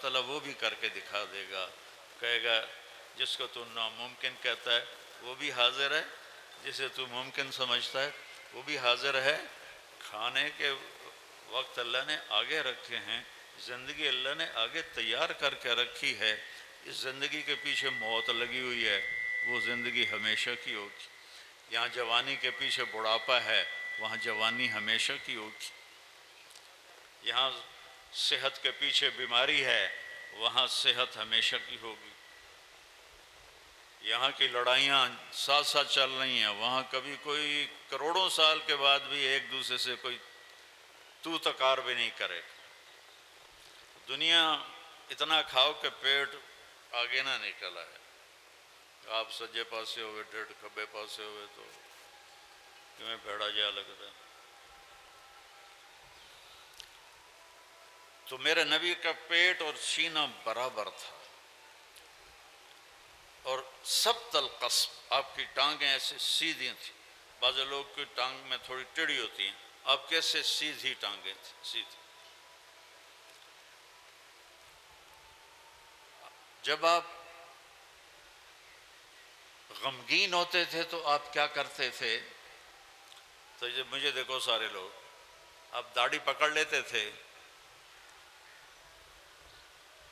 تعالیٰ وہ بھی کر کے دکھا دے گا، کہے گا جس کو تو ناممکن کہتا ہے وہ بھی حاضر ہے، جسے تو ممکن سمجھتا ہے وہ بھی حاضر ہے۔ کھانے کے وقت اللہ نے آگے رکھے ہیں، زندگی اللہ نے آگے تیار کر کے رکھی ہے۔ اس زندگی کے پیچھے موت لگی ہوئی ہے، وہ زندگی ہمیشہ کی ہوگی۔ یہاں جوانی کے پیچھے بڑھاپا ہے، وہاں جوانی ہمیشہ کی ہوگی۔ یہاں صحت کے پیچھے بیماری ہے، وہاں صحت ہمیشہ کی ہوگی۔ یہاں کی لڑائیاں ساتھ ساتھ چل رہی ہیں، وہاں کبھی کوئی کروڑوں سال کے بعد بھی ایک دوسرے سے کوئی تو تکار بھی نہیں کرے۔ دنیا اتنا کھاؤ کہ پیٹ آگے نہ نکل آئے۔ آپ سجے پاسے ہوئے ڈیڑھ کھبے پاسے ہوئے تو کیوں بھیڑا جا لگتا ہے۔ تو میرے نبی کا پیٹ اور سینہ برابر تھا، اور سبط القصب، آپ کی ٹانگیں ایسے سیدھی تھیں۔ بعض لوگ کی ٹانگ میں تھوڑی ٹیڑھی ہوتی ہیں، آپ کیسے سیدھی ٹانگیں تھیں، سیدھی۔ جب آپ غمگین ہوتے تھے تو آپ کیا کرتے تھے؟ تو جب مجھے دیکھو سارے لوگ، آپ داڑھی پکڑ لیتے تھے،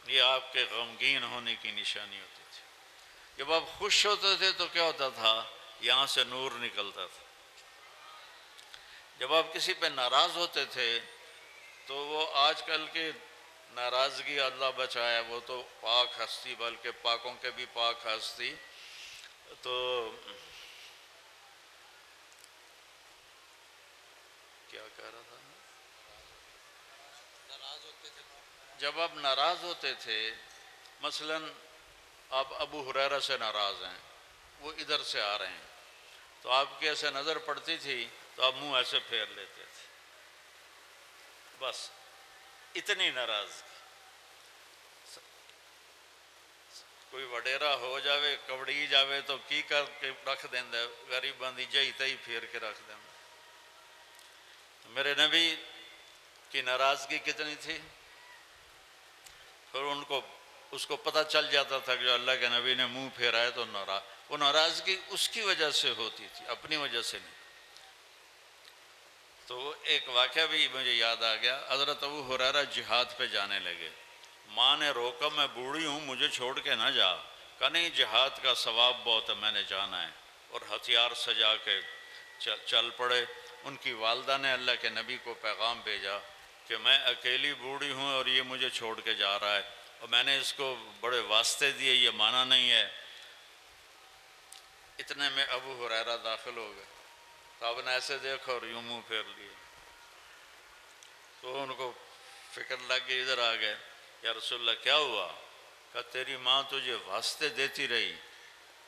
یہ آپ کے غمگین ہونے کی نشانی ہوتی تھی۔ جب آپ خوش ہوتے تھے تو کیا ہوتا تھا؟ یہاں سے نور نکلتا تھا۔ جب آپ کسی پہ ناراض ہوتے تھے تو وہ آج کل کی ناراضگی اللہ بچائے، وہ تو پاک ہستی، بلکہ پاکوں کے بھی پاک ہستی، تو کیا کہہ رہا تھا؟ جب آپ ناراض ہوتے تھے، مثلا آپ ابو ہریرہ سے ناراض ہیں، وہ ادھر سے آ رہے ہیں، تو آپ کی ایسے نظر پڑتی تھی تو آپ منہ ایسے پھیر لیتے تھے، بس اتنی ناراضگی۔ کوئی وڈیرا ہو جاوے، کبڑی جاوے تو کی کر کے رکھ دیندے، غریب بندی جائی تائی پھیر کے رکھ دیندے۔ میرے نبی کی ناراضگی کتنی تھی؟ پھر اس کو پتہ چل جاتا تھا کہ جو اللہ کے نبی نے منہ پھیرا ہے تو وہ ناراضگی اس کی وجہ سے ہوتی تھی، اپنی وجہ سے نہیں۔ تو ایک واقعہ بھی مجھے یاد آ گیا، حضرت ابو ہریرہ جہاد پہ جانے لگے، ماں نے روکا، میں بوڑھی ہوں مجھے چھوڑ کے نہ جا، کہا نہیں جہاد کا ثواب بہت ہے، میں نے جانا ہے، اور ہتھیار سجا کے چل پڑے۔ ان کی والدہ نے اللہ کے نبی کو پیغام بھیجا کہ میں اکیلی بوڑھی ہوں اور یہ مجھے چھوڑ کے جا رہا ہے، اور میں نے اس کو بڑے واسطے دیے، یہ مانا نہیں ہے۔ اتنے میں ابو ہریرہ داخل ہو گئے، تو آپ نے ایسے دیکھا اور یوں منہ پھیر لیے، تو ان کو فکر لگ گئی، ادھر آ گئے، یا رسول اللہ کیا ہوا؟ کہا تیری ماں تجھے واسطے دیتی رہی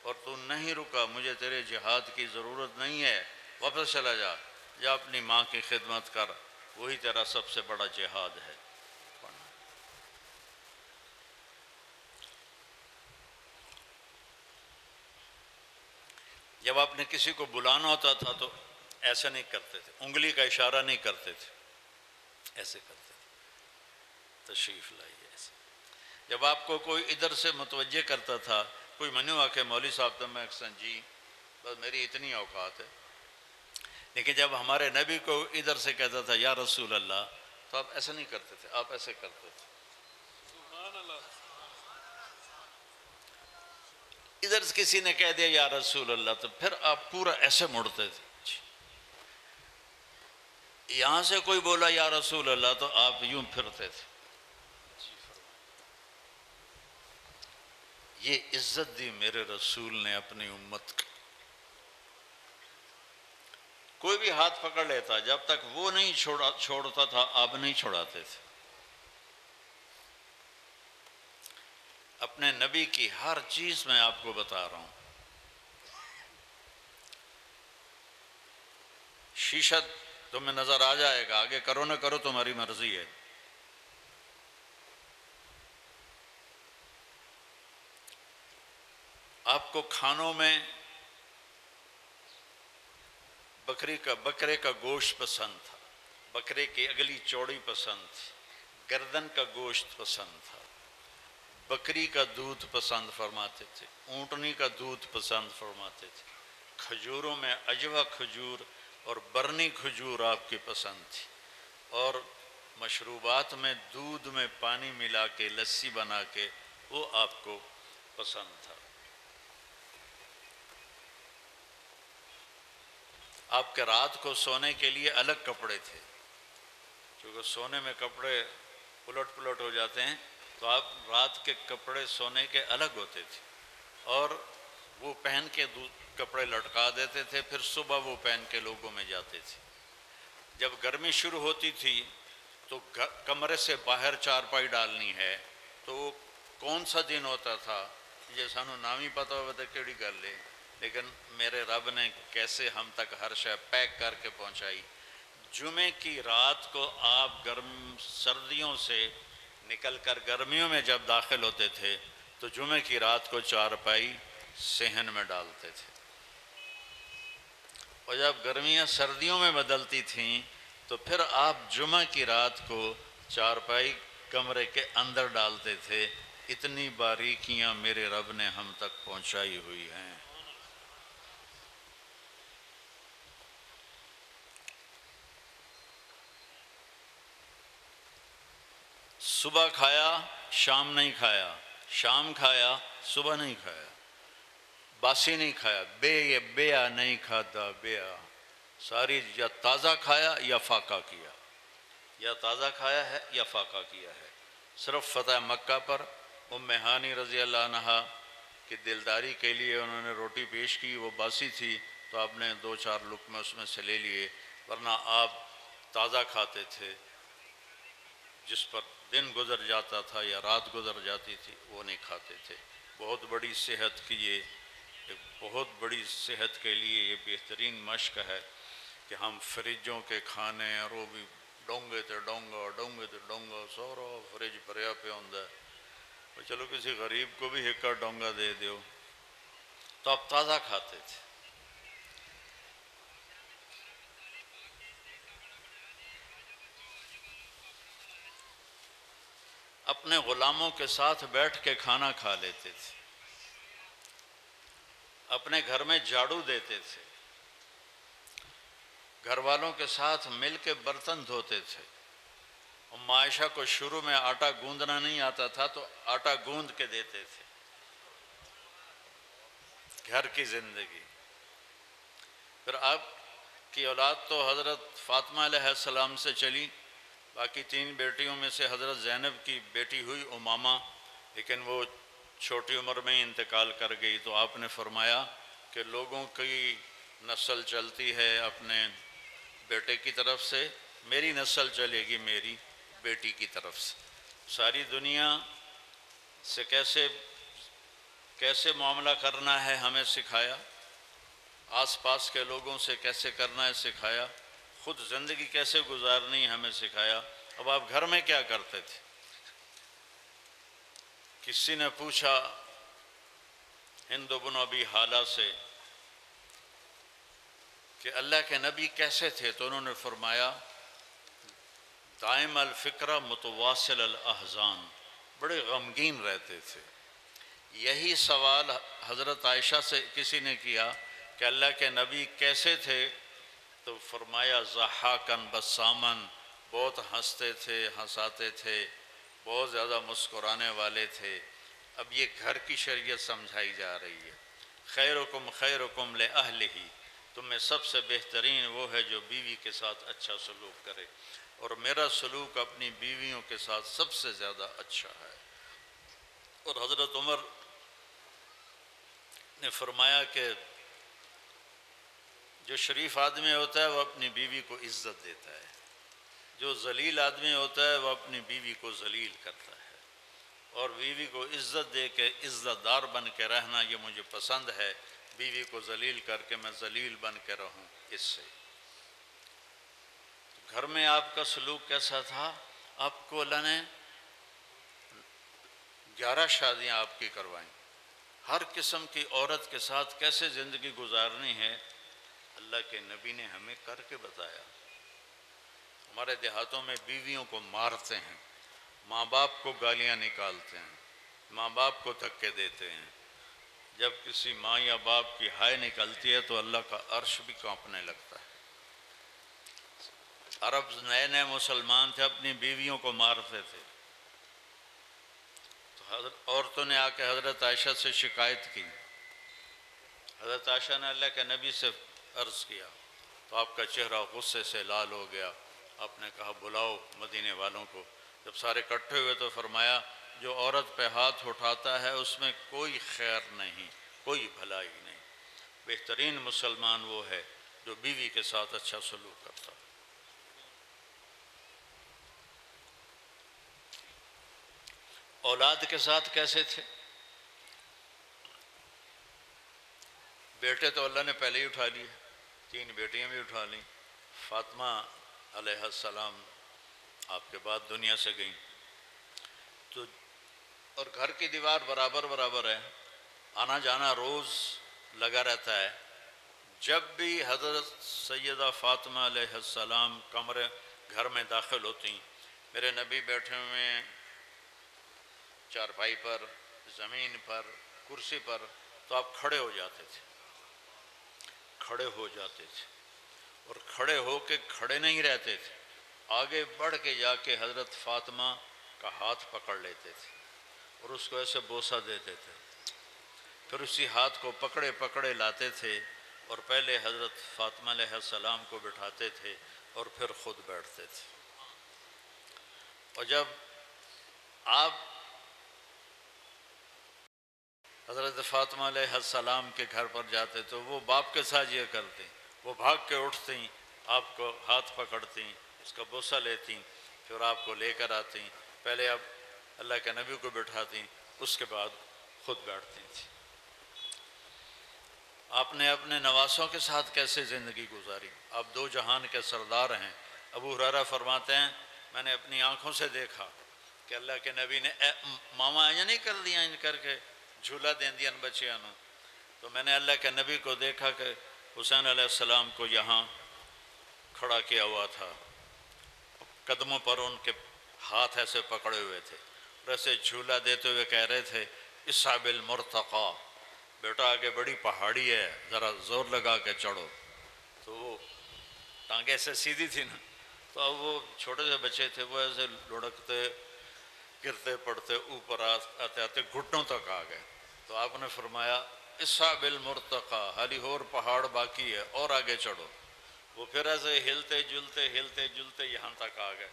اور تو نہیں رکا، مجھے تیرے جہاد کی ضرورت نہیں ہے، واپس چلا جا، جا اپنی ماں کی خدمت کر، وہی تیرا سب سے بڑا جہاد ہے۔ جب آپ نے کسی کو بلانا ہوتا تھا تو ایسا نہیں کرتے تھے، انگلی کا اشارہ نہیں کرتے تھے، ایسے کرتے تھے، تشریف لائیے ایسے۔ جب آپ کو کوئی ادھر سے متوجہ کرتا تھا، کوئی منو آ کے مولوی صاحب تو میں اکثر جی بس میری اتنی اوقات ہے، لیکن جب ہمارے نبی کو ادھر سے کہتا تھا یا رسول اللہ، تو آپ ایسا نہیں کرتے تھے، آپ ایسے کرتے تھے۔ ادھر سے کسی نے کہہ دیا یا رسول اللہ تو پھر آپ پورا ایسے مڑتے تھے۔ یہاں سے کوئی بولا یا رسول اللہ تو آپ یوں پھرتے تھے۔ یہ عزت دی میرے رسول نے اپنی امت کی۔ کوئی بھی ہاتھ پکڑ لیتا، جب تک وہ نہیں چھوڑتا تھا آپ نہیں چھوڑاتے تھے۔ اپنے نبی کی ہر چیز میں آپ کو بتا رہا ہوں۔ شیشہ تمہیں نظر آ جائے گا، آگے کرو نہ کرو تمہاری مرضی ہے۔ آپ کو کھانوں میں بکرے کا گوشت پسند تھا، بکرے کی اگلی چوڑی پسند تھی، گردن کا گوشت پسند تھا، بکری کا دودھ پسند فرماتے تھے، اونٹنی کا دودھ پسند فرماتے تھے، کھجوروں میں عجوہ کھجور اور برنی کھجور آپ کی پسند تھی، اور مشروبات میں دودھ میں پانی ملا کے لسی بنا کے وہ آپ کو پسند تھا۔ آپ کے رات کو سونے کے لیے الگ کپڑے تھے، کیونکہ سونے میں کپڑے پلٹ پلٹ ہو جاتے ہیں، تو آپ رات کے کپڑے سونے کے الگ ہوتے تھے، اور وہ پہن کے کپڑے لٹکا دیتے تھے، پھر صبح وہ پہن کے لوگوں میں جاتے تھے۔ جب گرمی شروع ہوتی تھی تو کمرے سے باہر چارپائی ڈالنی ہے، تو وہ کون سا دن ہوتا تھا یہ سانو نام ہی پتہ ہوا تھا کیڑی گل ہے، لیکن میرے رب نے کیسے ہم تک ہر شے پیک کر کے پہنچائی۔ جمعے کی رات کو آپ سردیوں سے نکل کر گرمیوں میں جب داخل ہوتے تھے تو جمعے کی رات کو چارپائی صحن میں ڈالتے تھے، اور جب گرمیاں سردیوں میں بدلتی تھیں تو پھر آپ جمعہ کی رات کو چارپائی کمرے کے اندر ڈالتے تھے۔ اتنی باریکیاں میرے رب نے ہم تک پہنچائی ہوئی ہیں۔ صبح کھایا شام نہیں کھایا، شام کھایا صبح نہیں کھایا، باسی نہیں کھایا، بیا نہیں کھاتا بیا، ساری یا تازہ کھایا یا فاقہ کیا، یا تازہ کھایا ہے یا فاقہ کیا ہے۔ صرف فتح مکہ پر ام ہانی رضی اللہ عنہا کی دلداری کے لیے انہوں نے روٹی پیش کی، وہ باسی تھی تو آپ نے 2-4 لقمے اس میں سے لے لیے، ورنہ آپ تازہ کھاتے تھے، جس پر دن گزر جاتا تھا یا رات گزر جاتی تھی وہ نہیں کھاتے تھے۔ بہت بڑی صحت کی ایک بہت بڑی صحت کے لیے یہ بہترین مشق ہے کہ ہم فریجوں کے کھانے، اور وہ بھی ڈونگے تے ڈونگا سورا فریج بھریا پہ ہوندہ ہے، چلو کسی غریب کو بھی ایک ڈونگا دے دیو، تو آپ تازہ کھاتے تھے۔ اپنے غلاموں کے ساتھ بیٹھ کے کھانا کھا لیتے تھے، اپنے گھر میں جھاڑو دیتے تھے، گھر والوں کے ساتھ مل کے برتن دھوتے تھے۔ ام عائشہ کو شروع میں آٹا گوندنا نہیں آتا تھا تو آٹا گوند کے دیتے تھے۔ گھر کی زندگی۔ پھر آپ کی اولاد تو حضرت فاطمہ علیہ السلام سے چلی، باقی 3 بیٹیوں میں سے حضرت زینب کی بیٹی ہوئی امامہ، لیکن وہ چھوٹی عمر میں انتقال کر گئی، تو آپ نے فرمایا کہ لوگوں کی نسل چلتی ہے اپنے بیٹے کی طرف سے، میری نسل چلے گی میری بیٹی کی طرف سے۔ ساری دنیا سے کیسے معاملہ کرنا ہے ہمیں سکھایا، آس پاس کے لوگوں سے کیسے کرنا ہے سکھایا، خود زندگی کیسے گزارنی ہے ہمیں سکھایا۔ اب آپ گھر میں کیا کرتے تھے؟ کسی نے پوچھا ہند بن ابی حالہ سے کہ اللہ کے نبی کیسے تھے، تو انہوں نے فرمایا دائم الفکرہ متواصل الاحزان، بڑے غمگین رہتے تھے۔ یہی سوال حضرت عائشہ سے کسی نے کیا کہ اللہ کے نبی کیسے تھے، تو فرمایا ضحاکن بسامن، بہت ہنستے تھے، ہنساتے تھے، بہت زیادہ مسکرانے والے تھے۔ اب یہ گھر کی شریعت سمجھائی جا رہی ہے۔ خیرکم خیرکم لأہلہ، تم میں سب سے بہترین وہ ہے جو بیوی کے ساتھ اچھا سلوک کرے، اور میرا سلوک اپنی بیویوں کے ساتھ سب سے زیادہ اچھا ہے۔ اور حضرت عمر نے فرمایا کہ جو شریف آدمی ہوتا ہے وہ اپنی بیوی کو عزت دیتا ہے، جو ذلیل آدمی ہوتا ہے وہ اپنی بیوی کو ذلیل کرتا ہے، اور بیوی کو عزت دے کے عزت دار بن کے رہنا یہ مجھے پسند ہے، بیوی کو ذلیل کر کے میں ذلیل بن کے رہوں اس سے۔ گھر میں آپ کا سلوک کیسا تھا؟ آپ کو اللہ نے 11 شادیاں آپ کی کروائیں، ہر قسم کی عورت کے ساتھ کیسے زندگی گزارنی ہے اللہ کے نبی نے ہمیں کر کے بتایا۔ ہمارے دیہاتوں میں بیویوں کو مارتے ہیں، ماں باپ کو گالیاں نکالتے ہیں، ماں باپ کو دھکے دیتے ہیں. جب کسی ماں یا باپ کی ہائے نکلتی ہے تو اللہ کا عرش بھی کانپنے لگتا ہے. عرب نئے نئے مسلمان تھے، اپنی بیویوں کو مارتے تھے. تو عورتوں نے آ کے حضرت عائشہ سے شکایت کی. حضرت عائشہ نے اللہ کے نبی سے عرض کیا تو آپ کا چہرہ غصے سے لال ہو گیا. آپ نے کہا بلاؤ مدینے والوں کو. جب سارے اکٹھے ہوئے تو فرمایا جو عورت پہ ہاتھ اٹھاتا ہے اس میں کوئی خیر نہیں، کوئی بھلائی نہیں. بہترین مسلمان وہ ہے جو بیوی کے ساتھ اچھا سلوک کرتا. اولاد کے ساتھ کیسے تھے؟ بیٹے تو اللہ نے پہلے ہی اٹھا لیے، 3 بیٹیاں بھی اٹھا لیں. فاطمہ علیہ السلام آپ کے بعد دنیا سے گئیں تو، اور گھر کی دیوار برابر برابر ہے، آنا جانا روز لگا رہتا ہے. جب بھی حضرت سیدہ فاطمہ علیہ السلام کمرے گھر میں داخل ہوتی، میرے نبی بیٹھے ہوئے چارپائی پر، زمین پر، کرسی پر، تو آپ کھڑے ہو جاتے تھے. کھڑے ہو جاتے تھے اور کھڑے ہو کے کھڑے نہیں رہتے تھے، آگے بڑھ کے جا کے حضرت فاطمہ کا ہاتھ پکڑ لیتے تھے اور اس کو ایسے بوسہ دیتے تھے. پھر اسی ہاتھ کو پکڑے پکڑے لاتے تھے اور پہلے حضرت فاطمہ علیہ السلام کو بٹھاتے تھے اور پھر خود بیٹھتے تھے. اور جب آپ حضرت فاطمہ علیہ السلام کے گھر پر جاتے تو وہ باپ کے ساتھ یہ کرتے، وہ بھاگ کے اٹھتی، آپ کو ہاتھ پکڑتی، اس کا بوسہ لیتی، پھر آپ کو لے کر آتی. پہلے آپ اللہ کے نبی کو بٹھاتی، اس کے بعد خود بیٹھتی تھی. آپ نے اپنے نواسوں کے ساتھ کیسے زندگی گزاری؟ آپ 2 جہان کے سردار ہیں. ابو ہریرہ فرماتے ہیں میں نے اپنی آنکھوں سے دیکھا کہ اللہ کے نبی نے ماما یہ نہیں کر دیا ان کر کے جھولا دین دیا بچیاں نو. تو میں نے اللہ کے نبی کو دیکھا کہ حسین علیہ السلام کو یہاں کھڑا کیا ہوا تھا، قدموں پر ان کے ہاتھ ایسے پکڑے ہوئے تھے اور ایسے جھولا دیتے ہوئے کہہ رہے تھے اصحاب المرتقی، بیٹا آگے بڑی پہاڑی ہے، ذرا زور لگا کے چڑھو. تو وہ ٹانگیں ایسے سیدھی تھی نا، تو اب وہ چھوٹے سے بچے تھے، وہ ایسے لڑکتے گرتے پڑتے اوپر آتے آتے گھٹنوں تک آ گئے. تو آپ نے فرمایا اصحاب المرتقی، حالی اور پہاڑ باقی ہے اور آگے چڑھو. وہ پھر ایسے ہلتے جلتے یہاں تک آ گئے.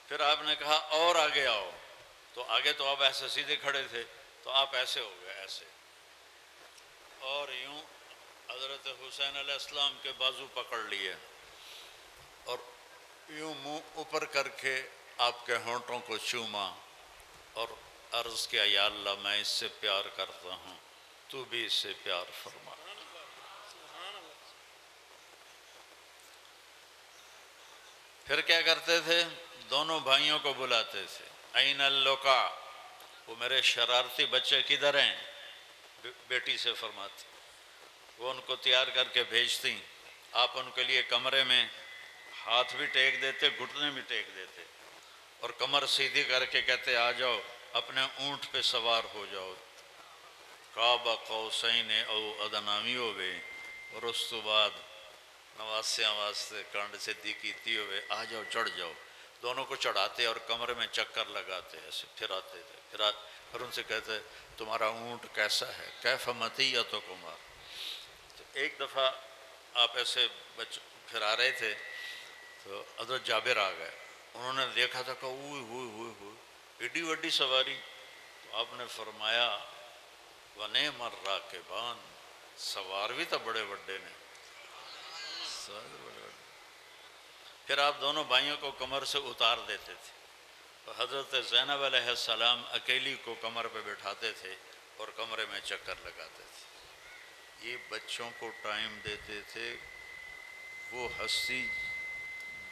پھر آپ نے کہا اور آگے آؤ، تو آگے تو آپ ایسے سیدھے کھڑے تھے تو آپ ایسے ہو گئے ایسے، اور یوں حضرت حسین علیہ السلام کے بازو پکڑ لیے اور یوں منہ اوپر کر کے آپ کے ہونٹوں کو چوما اور عرض کیا یا اللہ میں اس سے پیار کرتا ہوں، تو بھی اس سے پیار فرما. پھر کیا کرتے تھے؟ دونوں بھائیوں کو بلاتے تھے، این اللقا، وہ میرے شرارتی بچے کدھر ہیں؟ بیٹی سے فرماتی. وہ ان کو تیار کر کے بھیجتی. آپ ان کے لیے کمرے میں ہاتھ بھی ٹیک دیتے، گھٹنے بھی ٹیک دیتے اور کمر سیدھی کر کے کہتے آ جاؤ اپنے اونٹ پہ سوار ہو جاؤ، قاب قوسین او ادنی ہوئے، اور اس تو بعد نواسیاں واسطے کانڈ صدیقی تی ہوئے، آ جاؤ چڑھ جاؤ. دونوں کو چڑھاتے اور کمرے میں چکر لگاتے، ایسے پھراتے تھے. پھر ان سے کہتے تمہارا اونٹ کیسا ہے؟ کیف مطیتکما. تو ایک دفعہ آپ ایسے پھرا رہے تھے تو حضرت جابر آ گئے. انہوں نے دیکھا تھا کہ اوئے ہوئے ہوئے ہوئے ایڈی وڈی سواری. تو آپ نے فرمایا وَنِعْمَ الرَّاكِبَانِ، سوار بھی تو بڑے بڑے نے. پھر آپ دونوں بھائیوں کو کمر سے اتار دیتے تھے تو حضرت زینب علیہ السلام اکیلی کو کمر پہ بٹھاتے تھے اور کمرے میں چکر لگاتے تھے. یہ بچوں کو ٹائم دیتے تھے. وہ ہستی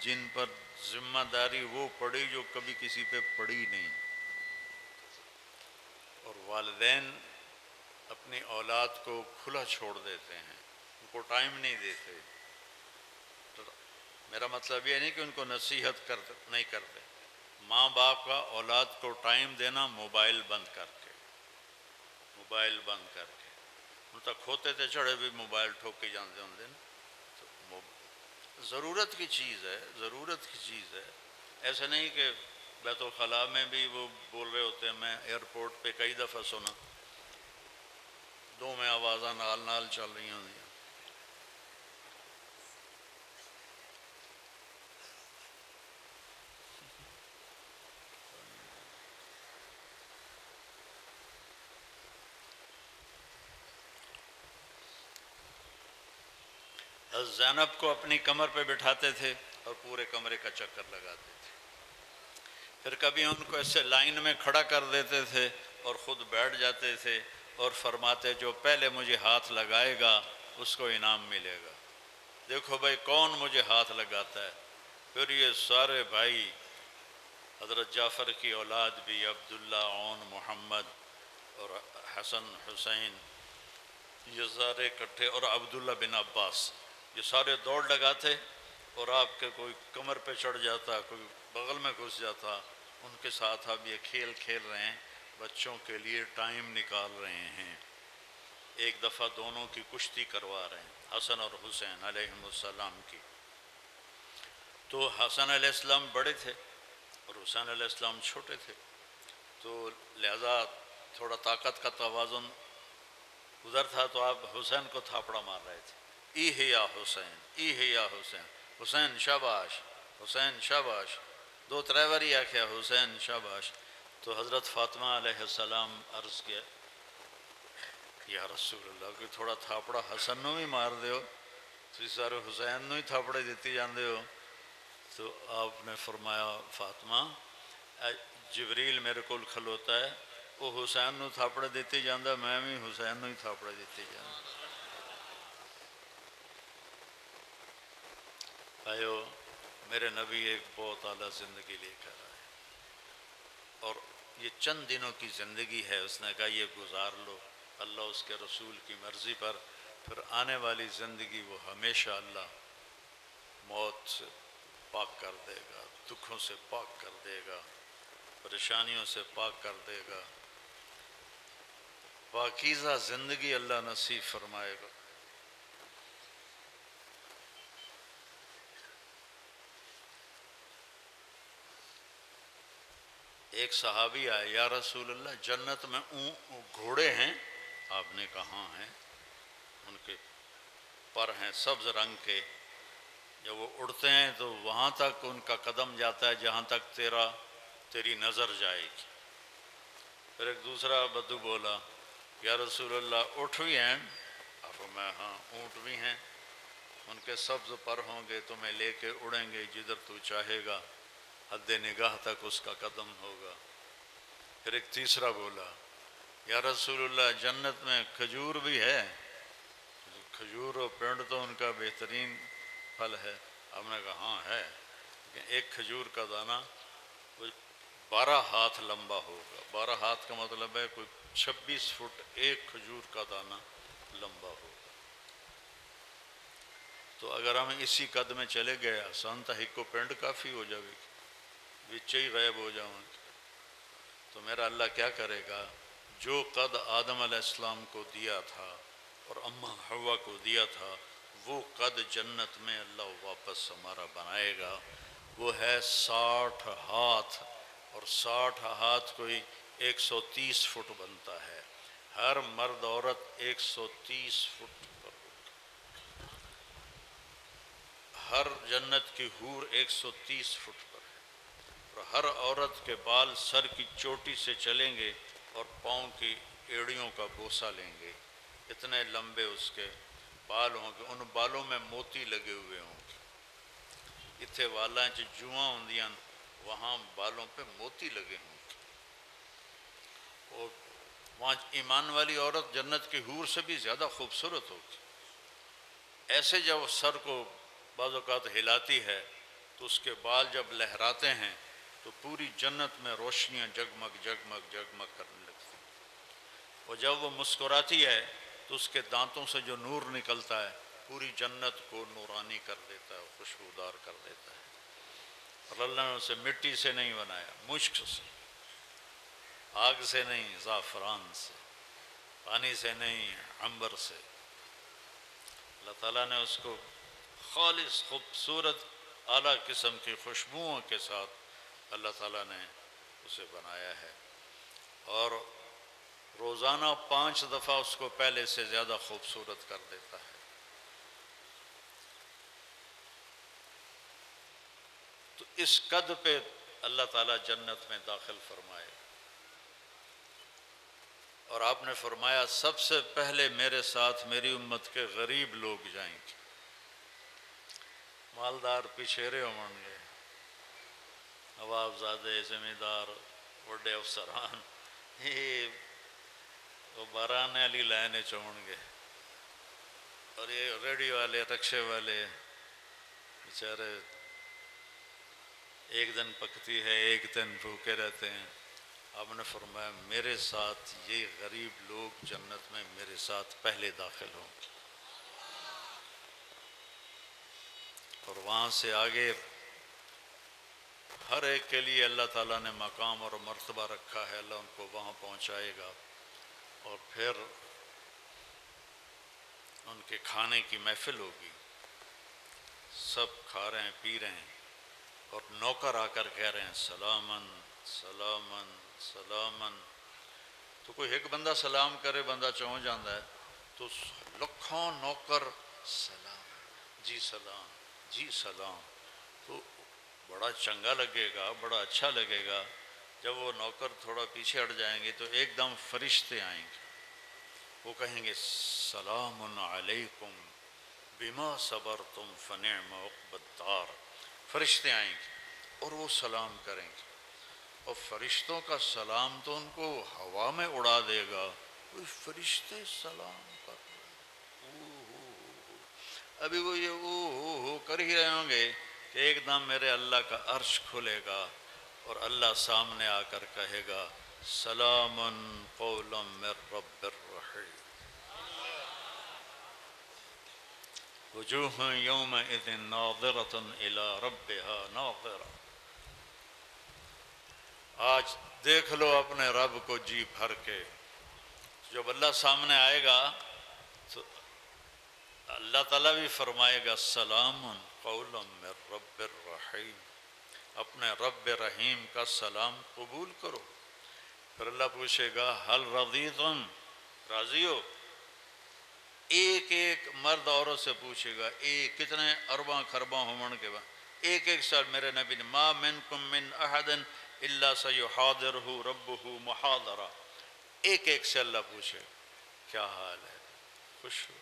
جن پر ذمہ داری وہ پڑی جو کبھی کسی پہ پڑی نہیں. اور والدین اپنی اولاد کو کھلا چھوڑ دیتے ہیں، ان کو ٹائم نہیں دیتے. تو میرا مطلب یہ نہیں کہ ان کو نصیحت نہیں کرتے، ماں باپ کا اولاد کو ٹائم دینا موبائل بند کر کے، موبائل بند کر کے ان تک کھوتے تھے چڑھے بھی موبائل ٹھوک کے جانتے ہوں نا، تو ضرورت کی چیز ہے، ضرورت کی چیز ہے۔ ایسے نہیں کہ بیت الخلاء میں بھی وہ بول رہے ہوتے ہیں، میں ایئرپورٹ پہ کئی دفعہ سنا، دو میں آوازاں نال نال چل رہی ہوں۔ زینب کو اپنی کمر پہ بٹھاتے تھے اور پورے کمرے کا چکر لگاتے تھے، پھر کبھی ان کو ایسے لائن میں کھڑا کر دیتے تھے اور خود بیٹھ جاتے تھے اور فرماتے جو پہلے مجھے ہاتھ لگائے گا اس کو انعام ملے گا۔ دیکھو بھائی کون مجھے ہاتھ لگاتا ہے، پھر یہ سارے بھائی حضرت جعفر کی اولاد بھی، عبداللہ، عون، محمد اور حسن، حسین، یہ سارے اکٹھے، اور عبداللہ بن عباس، یہ سارے دوڑ لگاتے اور آپ کے کوئی کمر پہ چڑھ جاتا، کوئی بغل میں گھس جاتا، ان کے ساتھ آپ یہ کھیل کھیل رہے ہیں، بچوں کے لیے ٹائم نکال رہے ہیں۔ ایک دفعہ دونوں کی کشتی کروا رہے ہیں، حسن اور حسین علیہم السلام کی، تو حسن علیہ السلام بڑے تھے اور حسین علیہ السلام چھوٹے تھے، تو لہذا تھوڑا طاقت کا توازن ادھر تھا، تو آپ حسین کو تھاپڑا مار رہے تھے، ای ہے یا حسین، ای ہے یا حسین، حسین شاباش، حسین شاباش، دو تریواری آکھیا حسین شاباش۔ تو حضرت فاطمہ علیہ السلام عرض کیا یا رسول اللہ کوئی تھوڑا تھاپڑا حسن نو بھی مار دیو، تسی سارے حسین نو ہی تھاپڑے دیتی جاندے ہو۔ تو آپ نے فرمایا فاطمہ جبریل میرے کول کھلوتا ہے، وہ حسین نو تھاپڑے دیتی جاندہ، میں بھی حسین نو ہی تھاپڑے دیتی جاندہ۔ بھائیو میرے نبی ایک بہت اعلیٰ زندگی لے کر آئے، اور یہ چند دنوں کی زندگی ہے، اس نے کہا یہ گزار لو اللہ اس کے رسول کی مرضی پر، پھر آنے والی زندگی وہ ہمیشہ اللہ موت سے پاک کر دے گا، دکھوں سے پاک کر دے گا، پریشانیوں سے پاک کر دے گا، پاکیزہ زندگی اللہ نصیب فرمائے گا۔ ایک صحابی آئے، یا رسول اللہ جنت میں گھوڑے ہیں؟ آپ نے کہا ہاں ہیں، ان کے پر ہیں سبز رنگ کے، جب وہ اڑتے ہیں تو وہاں تک ان کا قدم جاتا ہے جہاں تک تیری نظر جائے گی۔ پھر ایک دوسرا بدو بولا یا رسول اللہ اونٹ بھی ہیں؟ آپ فرمایا ہاں اونٹ بھی ہیں، ان کے سبز پر ہوں گے، تمہیں لے کے اڑیں گے جدھر تو چاہے گا، حد نگاہ تک اس کا قدم ہوگا۔ پھر ایک تیسرا بولا یا رسول اللہ جنت میں کھجور بھی ہے؟ کھجور و پینڈ تو ان کا بہترین پھل ہے۔ ہم نے کہا ہاں ہے، لیکن ایک کھجور کا دانہ کوئی 12 ہاتھ لمبا ہوگا، 12 ہاتھ کا مطلب ہے کوئی 26 فٹ ایک کھجور کا دانہ لمبا ہوگا۔ تو اگر ہم اسی قد میں چلے گئے آسان تھا، ہکو پینڈ کافی ہو جائے گی، بچے ہی غائب ہو جاؤں گے۔ تو میرا اللہ کیا کرے گا، جو قد آدم علیہ السلام کو دیا تھا اور اماں حوا کو دیا تھا، وہ قد جنت میں اللہ واپس ہمارا بنائے گا، وہ ہے 60 ہاتھ، اور 60 ہاتھ کوئی 130 فٹ بنتا ہے، ہر مرد عورت 130 فٹ پر، ہر جنت کی حور 130 فٹ پر ہے، اور ہر عورت کے بال سر کی چوٹی سے چلیں گے اور پاؤں کی ایڑیوں کا بوسہ لیں گے، اتنے لمبے اس کے بال ہوں گے، ان بالوں میں موتی لگے ہوئے ہوں گے، اتنے والاں چ جواں ہوندیاں وہاں بالوں پہ موتی لگے ہوں گے، اور وہاں ایمان والی عورت جنت کی حور سے بھی زیادہ خوبصورت ہوگی۔ ایسے جب سر کو بعض اوقات ہلاتی ہے تو اس کے بال جب لہراتے ہیں تو پوری جنت میں روشنیاں جگمگ جگمگ جگمگ کرنے لگتی ہیں، اور جب وہ مسکراتی ہے تو اس کے دانتوں سے جو نور نکلتا ہے پوری جنت کو نورانی کر دیتا ہے، خوشبودار کر دیتا ہے۔ اور اللہ نے اسے مٹی سے نہیں بنایا، مشک سے، آگ سے نہیں، زعفران سے، پانی سے نہیں، عنبر سے۔ اللہ تعالیٰ نے اس کو خالص خوبصورت اعلیٰ قسم کی خوشبوؤں کے ساتھ اللہ تعالیٰ نے اسے بنایا ہے، اور روزانہ 5 دفعہ اس کو پہلے سے زیادہ خوبصورت کر دیتا ہے۔ تو اس قد پہ اللہ تعالیٰ جنت میں داخل فرمائے، اور آپ نے فرمایا سب سے پہلے میرے ساتھ میری امت کے غریب لوگ جائیں گے، مالدار پچھیرے ہوں گے، نواب زادے، زمیندار، بڑے افسران، یہ وہ بارانے والی لائنیں چون گے، اور یہ ریڈی والے، رکشے والے بیچارے ایک دن پکتی ہے ایک دن بھوکے رہتے ہیں۔ آپ نے فرمایا میرے ساتھ یہ غریب لوگ جنت میں میرے ساتھ پہلے داخل ہوں گے، اور وہاں سے آگے ہر ایک کے لیے اللہ تعالیٰ نے مقام اور مرتبہ رکھا ہے، اللہ ان کو وہاں پہنچائے گا، اور پھر ان کے کھانے کی محفل ہوگی، سب کھا رہے ہیں پی رہے ہیں، اور نوکر آ کر کہہ رہے ہیں سلامن سلامن سلامن۔ تو کوئی ایک بندہ سلام کرے بندہ چون جاندہ ہے، تو لکھوں نوکر سلام، جی سلام، جی سلام، تو بڑا چنگا لگے گا، بڑا اچھا لگے گا۔ جب وہ نوکر تھوڑا پیچھے ہٹ جائیں گے تو ایک دم فرشتے آئیں گے، وہ کہیں گے سلام علیکم بما صبرتم فنعم عقبی الدار۔ فرشتے آئیں گے اور وہ سلام کریں گے، اور فرشتوں کا سلام تو ان کو ہوا میں اڑا دے گا، کوئی فرشتے سلام کر رہے ہیں، ابھی وہ یہ او کر ہی رہے ہوں گے کہ ایک دم میرے اللہ کا عرش کھلے گا، اور اللہ سامنے آ کر کہے گا سلام قولا من رب الرحیم، وجوہ یومئذ ناظرۃ الی ربها ناظرہ۔ آج دیکھ لو اپنے رب کو جی بھر کے۔ جب اللہ سامنے آئے گا تو اللہ تعالیٰ بھی فرمائے گا سلام قولا من رب الرحیم، اپنے رب رحیم کا سلام قبول کرو۔ پھر اللہ پوچھے گا حل رضیتم، راضی ہو؟ ایک ایک مرد عورت سے پوچھے گا، ایک کتنے ارباں خرباں ہومن کے بعد ایک ایک سال میرے نبی نے ما منکم من احد الا سیحاضرہ ربہ محاضرہ، ایک ایک سے اللہ پوچھے کیا حال ہے، خوش ہو؟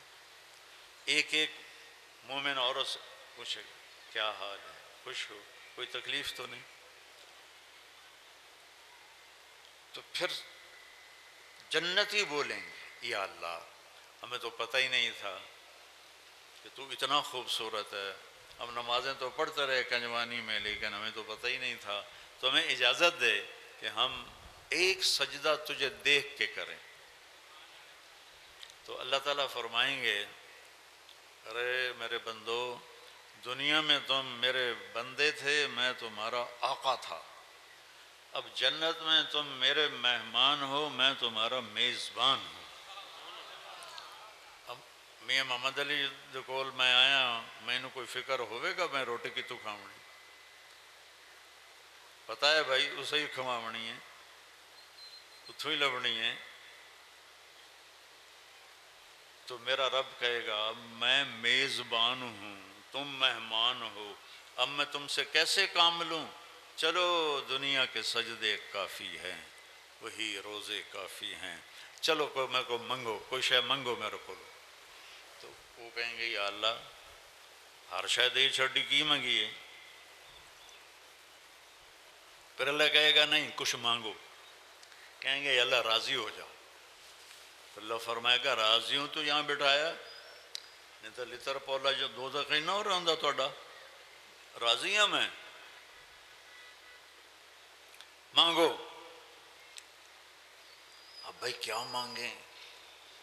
ایک ایک مومن عورت سے پوچھے کیا حال ہے، خوش ہو؟ کوئی تکلیف تو نہیں؟ تو پھر جنتی بولیں گے یا اللہ ہمیں تو پتہ ہی نہیں تھا کہ تو اتنا خوبصورت ہے، ہم نمازیں تو پڑھتے رہے کنجوانی میں لیکن ہمیں تو پتہ ہی نہیں تھا، تو ہمیں اجازت دے کہ ہم ایک سجدہ تجھے دیکھ کے کریں۔ تو اللہ تعالیٰ فرمائیں گے ارے میرے بندو، دنیا میں تم میرے بندے تھے، میں تمہارا آقا تھا، اب جنت میں تم میرے مہمان ہو، میں تمہارا میزبان ہوں۔ اب میاں محمد علی دے کول میں آیا، میں نے کوئی فکر ہوئے گا میں روٹی کی تو کھاونی، پتہ ہے بھائی اسے ہی کھواونی ہے، اتھو ہی لبنی ہے، تو میرا رب کہے گا میں میزبان ہوں، تم مہمان ہو، اب میں تم سے کیسے کام لوں؟ چلو دنیا کے سجدے کافی ہیں، وہی روزے کافی ہیں، چلو کوئی میں کو منگو، کوئی شے منگو میرے کو۔ تو وہ کہیں گے یا اللہ ہر شے دے چھڑی کی منگی ہے؟ پھر اللہ کہے گا نہیں کچھ مانگو، کہیں گے یا اللہ راضی ہو جاؤ، تو اللہ فرمائے گا راضی ہوں تو یہاں بٹھایا، نہیں تو لتر پولا جو دوزخ ہی نہ ہو رہا ہوں توڑا، راضی ہوں میں، مانگو۔ اب بھائی کیا مانگیں،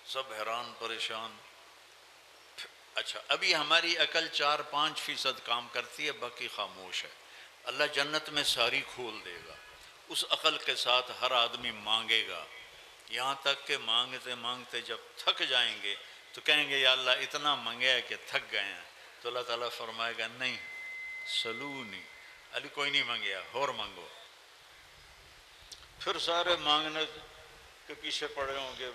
سب حیران پریشان۔ اچھا ابھی ہماری عقل 4-5% کام کرتی ہے، باقی خاموش ہے، اللہ جنت میں ساری کھول دے گا۔ اس عقل کے ساتھ ہر آدمی مانگے گا، یہاں تک کہ مانگتے مانگتے جب تھک جائیں گے تو کہیں گے یا اللہ اتنا منگیا ہے کہ تھک گئے ہیں، تو اللہ تعالیٰ فرمائے گا نہیں، سلونی، علی کوئی نہیں منگیا، اور مانگو۔ پھر سارے مانگنے کے پیچھے پڑے ہوں گے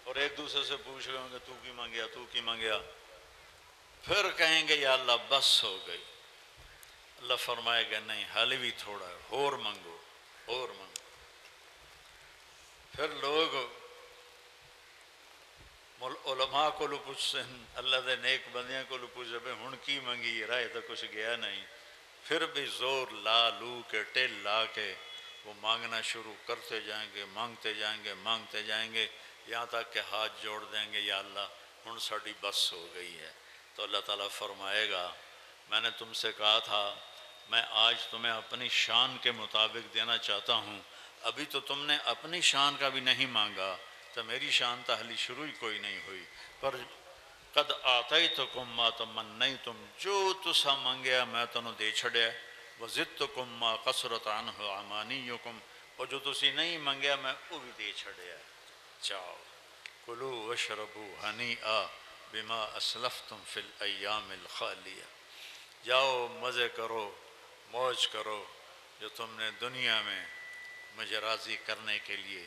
اور ایک دوسرے سے پوچھ رہے ہوں گے تو کی مانگیا، تو کی مانگیا۔ پھر کہیں گے یا اللہ بس ہو گئی۔ اللہ فرمائے گا نہیں، حالی بھی تھوڑا ہے، اور مانگو، اور مانگو۔ پھر لوگ علماء کو پوچھتے ہیں، اللہ دے نیک بندیاں کو پوچھتے ہیں ہن کی منگی، رائے تو کچھ گیا نہیں۔ پھر بھی زور لا لو کے ٹل لا کے وہ مانگنا شروع کرتے جائیں گے، مانگتے جائیں گے، مانگتے جائیں گے، یہاں تک کہ ہاتھ جوڑ دیں گے یا اللہ ہن ساڑی بس ہو گئی ہے۔ تو اللہ تعالیٰ فرمائے گا میں نے تم سے کہا تھا میں آج تمہیں اپنی شان کے مطابق دینا چاہتا ہوں، ابھی تو تم نے اپنی شان کا بھی نہیں مانگا تو میری شان تحلی شروع ہی کوئی نہیں ہوئی۔ پر قد آتیتکم ما تمنیتم، جو تسا منگیا میں تنوں دے چھڑیا، وزدتکم ما قصرت عنہ امانیکم، اور جو تسی نہیں منگیا میں وہ بھی دے چھڑیا۔ چاؤ کلو وشربو ہنیئا بما اسلفتم فی الایام الخالیہ، جاؤ مزے کرو، موج کرو، جو تم نے دنیا میں مجھے راضی کرنے کے لیے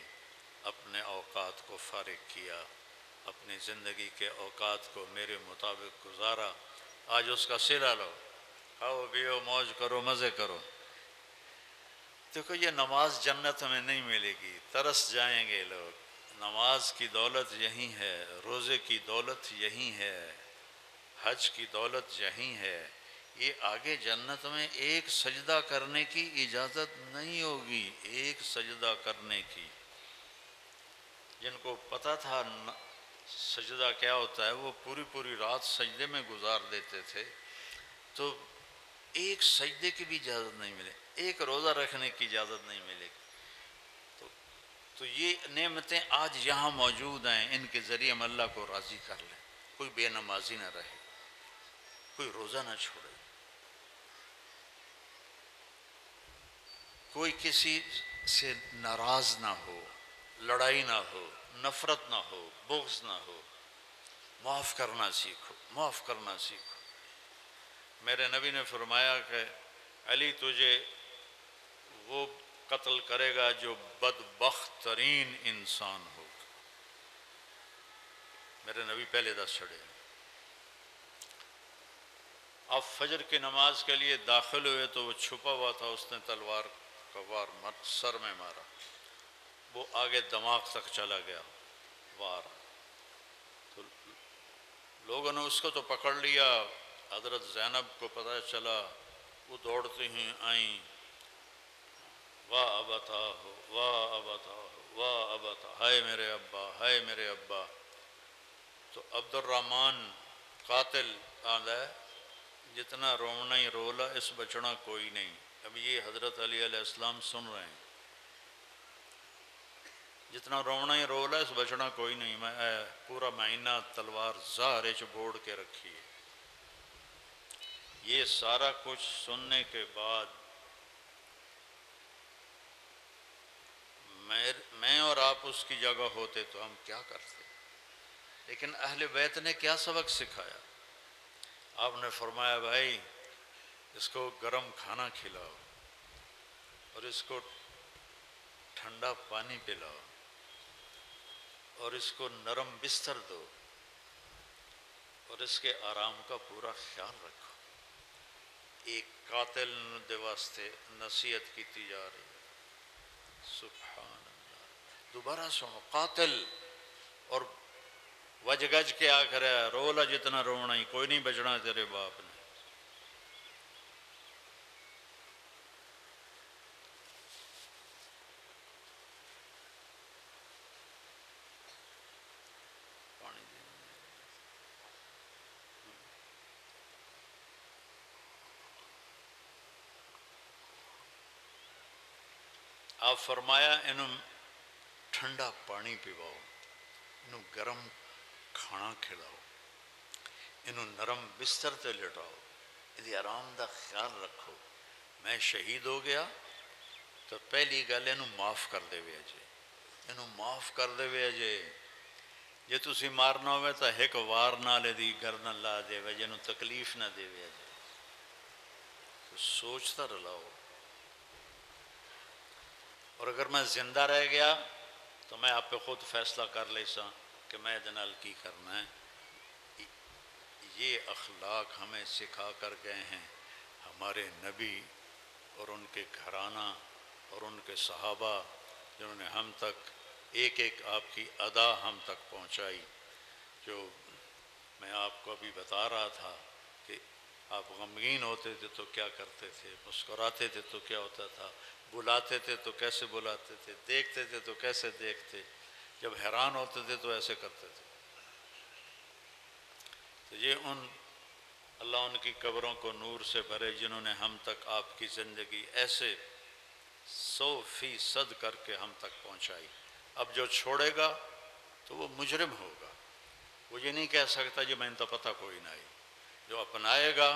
اپنے اوقات کو فارغ کیا، اپنی زندگی کے اوقات کو میرے مطابق گزارا، آج اس کا صلہ لو، کھاؤ پیو موج کرو، مزے کرو۔ دیکھو یہ نماز جنت میں نہیں ملے گی، ترس جائیں گے لوگ۔ نماز کی دولت یہی ہے، روزے کی دولت یہی ہے، حج کی دولت یہی ہے۔ یہ آگے جنت میں ایک سجدہ کرنے کی اجازت نہیں ہوگی، ایک سجدہ کرنے کی۔ جن کو پتہ تھا سجدہ کیا ہوتا ہے وہ پوری پوری رات سجدے میں گزار دیتے تھے، تو ایک سجدے کی بھی اجازت نہیں ملے، ایک روزہ رکھنے کی اجازت نہیں ملے گی۔ تو یہ نعمتیں آج یہاں موجود ہیں، ان کے ذریعے ہم اللہ کو راضی کر لیں۔ کوئی بے نمازی نہ رہے، کوئی روزہ نہ چھوڑے، کوئی کسی سے ناراض نہ ہو، لڑائی نہ ہو، نفرت نہ ہو، بغض نہ ہو، معاف کرنا سیکھو، معاف کرنا سیکھو۔ میرے نبی نے فرمایا کہ علی تجھے وہ قتل کرے گا جو بدبخت ترین انسان ہوگا۔ میرے نبی پہلے دس چھڑے۔ آپ فجر کی نماز کے لیے داخل ہوئے تو وہ چھپا ہوا تھا، اس نے تلوار کا وار سر میں مارا، وہ آگے دماغ تک چلا گیا وار، تو لوگوں نے اس کو تو پکڑ لیا۔ حضرت زینب کو پتہ چلا، وہ دوڑتی ہیں آئیں، واہ ابتا ہو، واہ ابتا ہو، واہ ابتا، ہائے میرے ابا، ہائے میرے ابا۔ تو عبد الرحمن قاتل آدھا ہے جتنا رونا ہی رولا، اس بچنا کوئی نہیں۔ اب یہ حضرت علی علیہ السلام سن رہے ہیں، جتنا رونا ہی رولا اس بچنا کوئی نہیں، میں پورا مہینہ تلوار زہرے چ بوڑ کے رکھی ہے۔ یہ سارا کچھ سننے کے بعد میں اور آپ اس کی جگہ ہوتے تو ہم کیا کرتے؟ لیکن اہل بیت نے کیا سبق سکھایا؟ آپ نے فرمایا بھائی اس کو گرم کھانا کھلاؤ اور اس کو ٹھنڈا پانی پلاؤ اور اس کو نرم بستر دو اور اس کے آرام کا پورا خیال رکھو۔ ایک قاتل دے واسطے نصیحت کی جا رہی ہے، سبحان اللہ۔ دوبارہ سنو، قاتل، اور وج گج کے آ کر رولا جتنا رونا ہی، کوئی نہیں بچنا تیرے باپ نے۔ پانی دے۔ آپ فرمایا انہوں ٹھنڈا پانی پیواؤ، انہوں گرم کھانا کھلاؤ، انہوں نرم بستر تے لٹاؤ، یہ آرام دا خیال رکھو۔ میں شہید ہو گیا تو پہلی گل اینوں معاف کر دے جے، اینوں معاف کر دے جے، جے تسی مارنا ہوئے تو ایک وار نال دی گردن لا دے جنوں تکلیف نہ دے جے، سوچتا رلاؤ۔ اور اگر میں زندہ رہ گیا تو میں آپ پہ خود فیصلہ کر لے سا کہ میں دنال کی کرنا ہے۔ یہ اخلاق ہمیں سکھا کر گئے ہیں ہمارے نبی اور ان کے گھرانہ اور ان کے صحابہ، جنہوں نے ہم تک ایک ایک آپ کی ادا ہم تک پہنچائی۔ جو میں آپ کو ابھی بتا رہا تھا کہ آپ غمگین ہوتے تھے تو کیا کرتے تھے، مسکراتے تھے تو کیا ہوتا تھا، بلاتے تھے تو کیسے بلاتے تھے، دیکھتے تھے تو کیسے دیکھتے، جب حیران ہوتے تھے تو ایسے کرتے تھے۔ تو یہ اللہ ان کی قبروں کو نور سے بھرے، جنہوں نے ہم تک آپ کی زندگی ایسے 100% کر کے ہم تک پہنچائی۔ اب جو چھوڑے گا تو وہ مجرم ہوگا، وہ یہ نہیں کہہ سکتا جو میں نے تو پتہ کوئی نہ ہی۔ جو اپنائے گا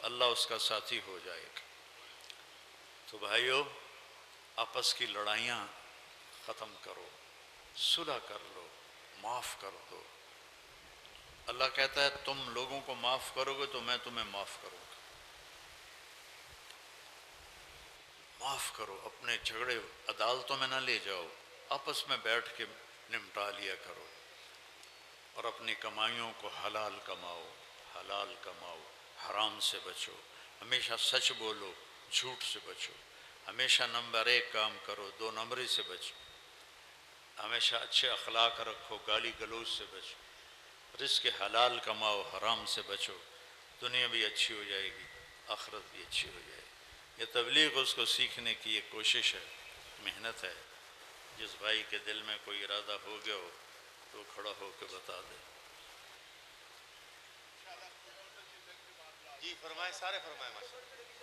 اللہ اس کا ساتھی ہو جائے گا۔ تو بھائیو، آپس کی لڑائیاں ختم کرو، صلح کر لو، معاف کر دو۔ اللہ کہتا ہے تم لوگوں کو معاف کرو گے تو میں تمہیں معاف کروں گا۔ معاف کرو، اپنے جھگڑے عدالتوں میں نہ لے جاؤ، آپس میں بیٹھ کے نمٹا لیا کرو، اور اپنی کمائیوں کو حلال کماؤ، حلال کماؤ، حرام سے بچو، ہمیشہ سچ بولو، جھوٹ سے بچو، ہمیشہ نمبر 1 کام کرو، 2 نمبری سے بچو، ہمیشہ اچھے اخلاق رکھو، گالی گلوچ سے بچو، رزق حلال کماؤ، حرام سے بچو، دنیا بھی اچھی ہو جائے گی، آخرت بھی اچھی ہو جائے گی۔ یہ تبلیغ اس کو سیکھنے کی ایک کوشش ہے، محنت ہے۔ جس بھائی کے دل میں کوئی ارادہ ہو گیا ہو تو کھڑا ہو کے بتا دے۔ جی فرمائیں، سارے فرمائیں ماشاءاللہ۔